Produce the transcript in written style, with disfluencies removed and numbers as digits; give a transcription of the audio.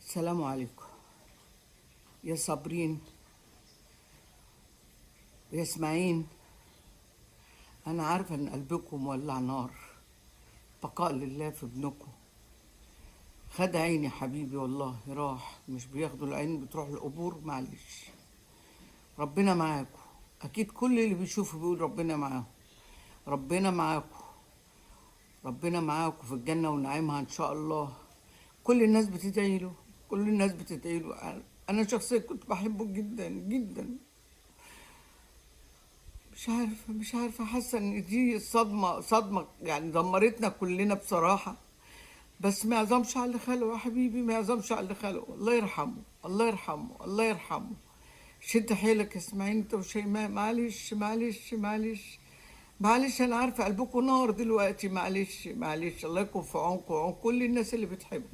السلام عليكم يا صابرين ويا اسماعيل. أنا عارفة إن قلبكم مولع نار. بقاء لله في ابنكم. خد عيني حبيبي والله راح. مش بياخدوا العين بتروح القبور. معلش، ربنا معاكم. أكيد كل اللي بيشوفوا بيقول ربنا معاهم. ربنا معاكم. ربنا معاكم في الجنة ونعيمها إن شاء الله. كل الناس بتدعي له. كل الناس بتدعي له. أنا شخصيا كنت بحبه جدا جدا. مش عارفة حاسة ان دي صدمة يعني دمرتنا كلنا بصراحة. بس ما يعظمش على اللي خلقه يا حبيبي، ما يعظمش على اللي خلقه. الله يرحمه، الله يرحمه، الله يرحمه. شد حيلك يا اسماعيل انت وشيماء. معلش معلش معلش معلش. انا عارفة قلبكم نار دلوقتي. معلش معلش. الله يكون في عونكم وعون كل الناس اللي بتحبه.